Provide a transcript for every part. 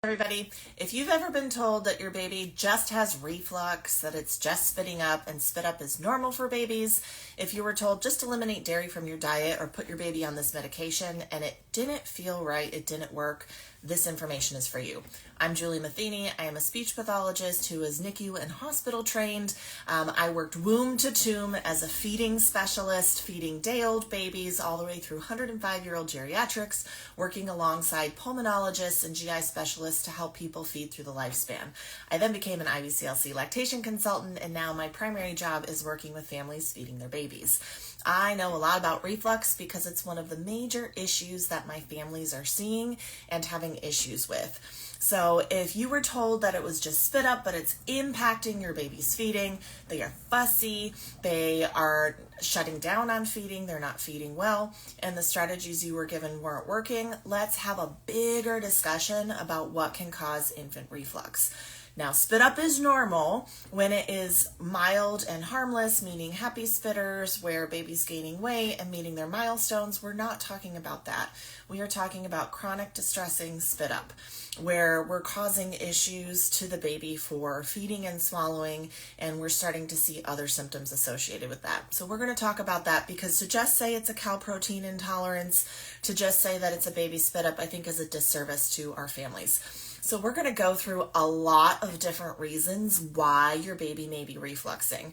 Everybody, if you've ever been told that your baby just has reflux, that it's just spitting up and spit up is normal for babies, if you were told just eliminate dairy from your diet or put your baby on this medication and it didn't feel right, it didn't work, this information is for you. I'm Julie Matheny. I am a speech pathologist who is NICU and hospital trained. I worked womb to tomb as a feeding specialist, feeding day-old babies all the way through 105-year-old geriatrics, working alongside pulmonologists and GI specialists to help people feed through the lifespan. I then became an IBCLC lactation consultant, and now my primary job is working with families feeding their babies. I know a lot about reflux because it's one of the major issues that my families are seeing and having issues with. So if you were told that it was just spit up, but it's impacting your baby's feeding, they are fussy, they are shutting down on feeding, they're not feeding well, and the strategies you were given weren't working, let's have a bigger discussion about what can cause infant reflux. Now, spit up is normal when it is mild and harmless, meaning happy spitters, where baby's gaining weight and meeting their milestones. We're not talking about that. We are talking about chronic distressing spit up, where we're causing issues to the baby for feeding and swallowing, and we're starting to see other symptoms associated with that. So we're going to talk about that, because to just say it's a cow protein intolerance, to just say that it's a baby spit up, I think is a disservice to our families. So we're going to go through a lot of different reasons why your baby may be refluxing.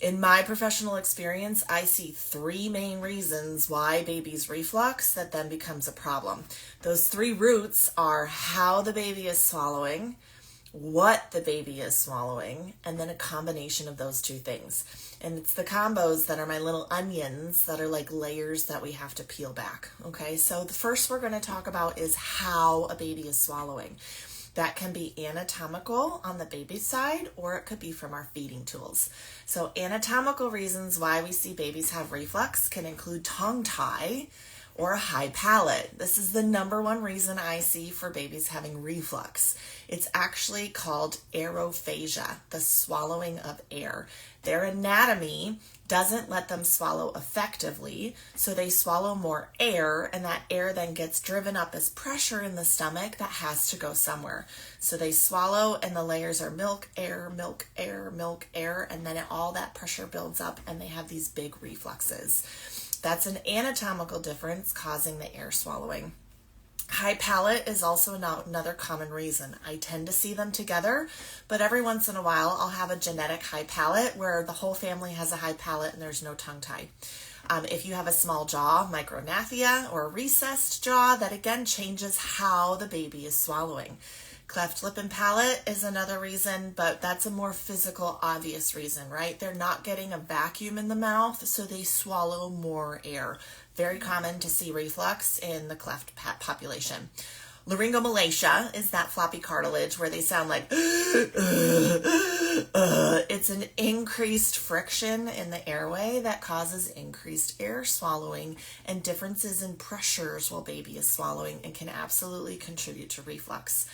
In my professional experience, I see three main reasons why babies reflux that then becomes a problem. Those three roots are how the baby is swallowing, what the baby is swallowing, and then a combination of those two things. And it's the combos that are my little onions that are like layers that we have to peel back. Okay, so the first we're going to talk about is how a baby is swallowing. That can be anatomical on the baby side, or it could be from our feeding tools. So anatomical reasons why we see babies have reflux can include tongue tie or a high palate. This is the number one reason I see for babies having reflux. It's actually called aerophagia, the swallowing of air. Their anatomy doesn't let them swallow effectively, so they swallow more air, and that air then gets driven up as pressure in the stomach that has to go somewhere. So they swallow, and the layers are milk, air, milk, air, milk, air, and then all that pressure builds up, and they have these big refluxes. That's an anatomical difference causing the air swallowing. High palate is also another common reason. I tend to see them together, but every once in a while I'll have a genetic high palate where the whole family has a high palate and there's no tongue tie. If you have a small jaw, Micrognathia, or a recessed jaw, that again changes how the baby is swallowing. Cleft lip and palate is another reason, but that's a more physical, obvious reason, right? They're not getting a vacuum in the mouth, so they swallow more air. Very common to see reflux in the cleft population. Laryngomalacia is that floppy cartilage where they sound like it's an increased friction in the airway that causes increased air swallowing and differences in pressures while baby is swallowing, and can absolutely contribute to reflux.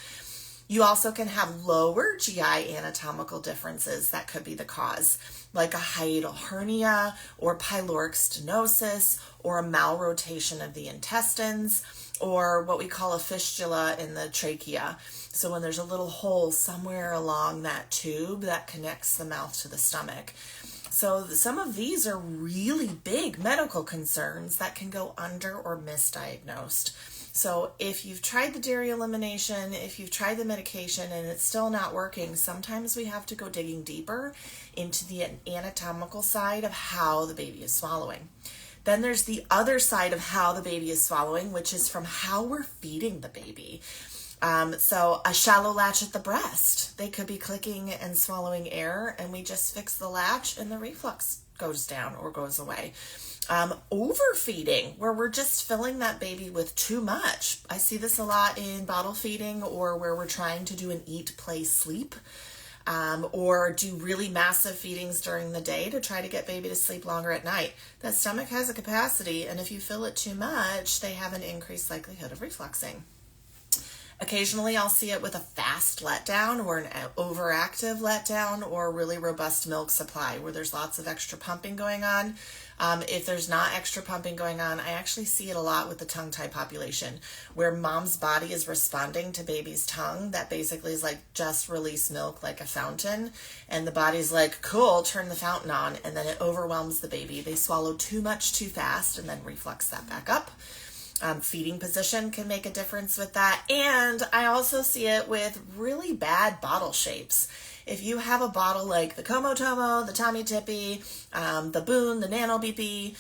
You also can have lower GI anatomical differences that could be the cause, like a hiatal hernia or pyloric stenosis or a malrotation of the intestines, or what we call a fistula in the trachea. So when there's a little hole somewhere along that tube that connects the mouth to the stomach. So some of these are really big medical concerns that can go under or misdiagnosed. So if you've tried the dairy elimination, if you've tried the medication and it's still not working, sometimes we have to go digging deeper into the anatomical side of how the baby is swallowing. Then there's the other side of how the baby is swallowing, which is from how we're feeding the baby. So a shallow latch at the breast, they could be clicking and swallowing air, and we just fix the latch and the reflux goes down or goes away. Overfeeding, where we're just filling that baby with too much. I see this a lot in bottle feeding, or where we're trying to do an eat, play, sleep, or do really massive feedings during the day to try to get baby to sleep longer at night. That stomach has a capacity, and if you fill it too much, they have an increased likelihood of refluxing. Occasionally I'll see it with a fast letdown or an overactive letdown or really robust milk supply where there's lots of extra pumping going on. If there's not extra pumping going on, I actually see it a lot with the tongue-tie population where mom's body is responding to baby's tongue that basically is like just release milk like a fountain, and the body's like, cool, turn the fountain on, and then it overwhelms the baby. They swallow too much too fast and then reflux that back up. Feeding position can make a difference with that. And I also see it with really bad bottle shapes. If you have a bottle like the Komotomo, the Tommy Tippy, the Boone, the Nano BP,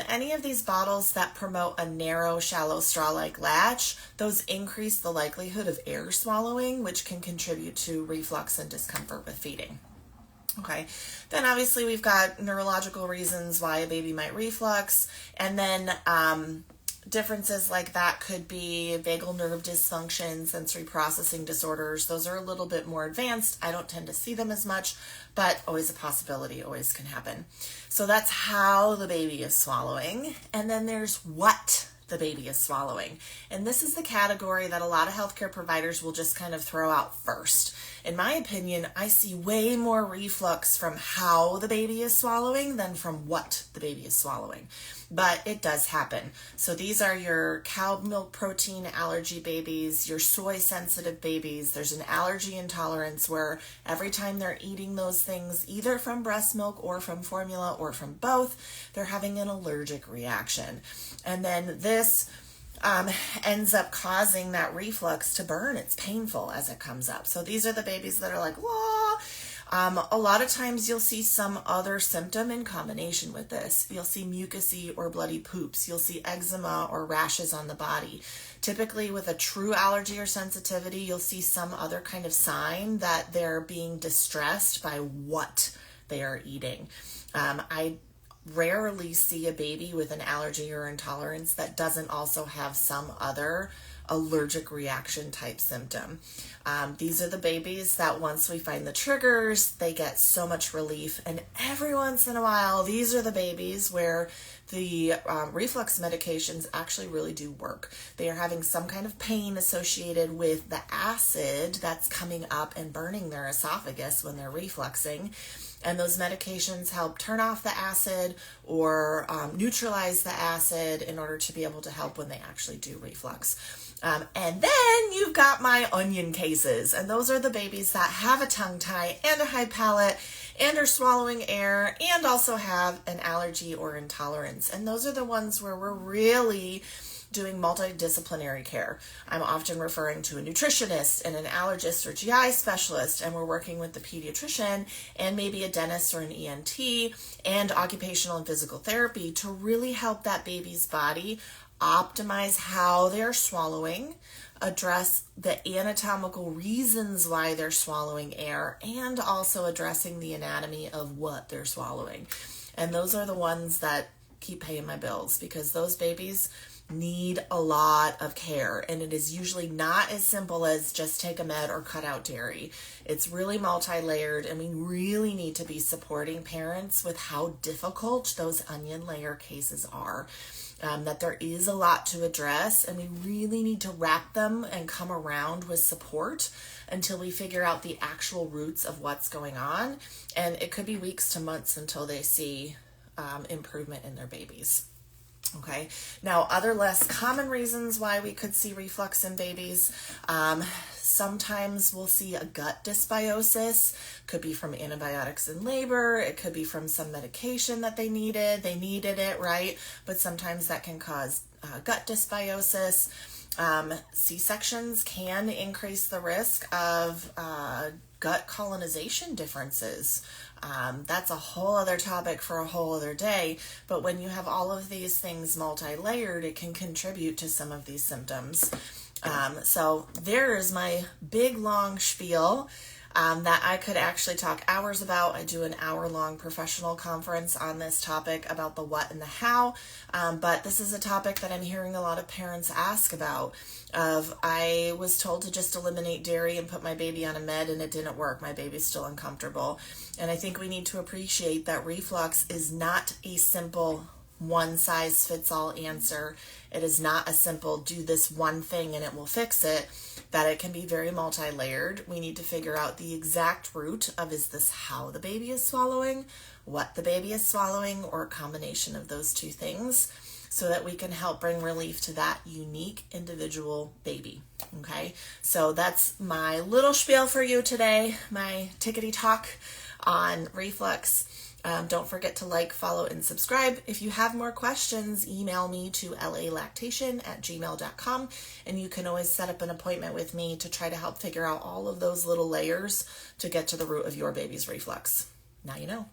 any of these bottles that promote a narrow, shallow straw-like latch, those increase the likelihood of air swallowing, which can contribute to reflux and discomfort with feeding. Okay, then obviously we've got neurological reasons why a baby might reflux, and then differences like that could be vagal nerve dysfunction, sensory processing disorders. Those are a little bit more advanced. I don't tend to see them as much, but always a possibility, always can happen. So that's how the baby is swallowing. And then there's what the baby is swallowing. And this is the category that a lot of healthcare providers will just kind of throw out first. In my opinion, I see way more reflux from how the baby is swallowing than from what the baby is swallowing. But it does happen. So these are your cow milk protein allergy babies, your soy sensitive babies. There's an allergy intolerance where every time they're eating those things, either from breast milk or from formula or from both, they're having an allergic reaction. And then this ends up causing that reflux to burn. It's painful as it comes up. So these are the babies that are like, whoa. A lot of times you'll see some other symptom in combination with this. You'll see mucousy or bloody poops. You'll see eczema or rashes on the body. Typically with a true allergy or sensitivity, you'll see some other kind of sign that they're being distressed by what they are eating. I rarely see a baby with an allergy or intolerance that doesn't also have some other allergic reaction type symptom. These are the babies that once we find the triggers, they get so much relief. And every once in a while, these are the babies where the reflux medications actually really do work. They are having some kind of pain associated with the acid that's coming up and burning their esophagus when they're refluxing. And those medications help turn off the acid or neutralize the acid in order to be able to help when they actually do reflux. And then you've got my onion cases, and those are the babies that have a tongue tie and a high palate and are swallowing air and also have an allergy or intolerance. And those are the ones where we're really doing multidisciplinary care. I'm often referring to a nutritionist and an allergist or GI specialist, and we're working with the pediatrician and maybe a dentist or an ENT and occupational and physical therapy to really help that baby's body optimize how they're swallowing, address the anatomical reasons why they're swallowing air, and also addressing the anatomy of what they're swallowing. And those are the ones that keep paying my bills, because those babies need a lot of care, and it is usually not as simple as just take a med or cut out dairy. It's really multi-layered, and we really need to be supporting parents with how difficult those onion layer cases are. That there is a lot to address, and we really need to wrap them and come around with support until we figure out the actual roots of what's going on. And it could be weeks to months until they see improvement in their babies. Okay, now other less common reasons why we could see reflux in babies. Sometimes we'll see a gut dysbiosis. Could be from antibiotics in labor. It could be from some medication that they needed. They needed it, right? But sometimes that can cause gut dysbiosis. C-sections can increase the risk of gut colonization differences. That's a whole other topic for a whole other day, but when you have all of these things multi-layered, it can contribute to some of these symptoms. So there is my big long spiel that I could actually talk hours about. I do an hour-long professional conference on this topic about the what and the how, but this is a topic that I'm hearing a lot of parents ask about. I was told to just eliminate dairy and put my baby on a med, and it didn't work. My baby's still uncomfortable. And I think we need to appreciate that reflux is not a simple one size fits all answer. It is not a simple do this one thing and it will fix it, that it can be very multi-layered. We need to figure out the exact root of, is this how the baby is swallowing, what the baby is swallowing, or a combination of those two things, so that we can help bring relief to that unique individual baby. Okay, so that's my little spiel for you today, my tickety talk on reflux. Don't forget to like, follow, and subscribe. If you have more questions, email me to lalactation@gmail.com, and you can always set up an appointment with me to try to help figure out all of those little layers to get to the root of your baby's reflux. Now you know.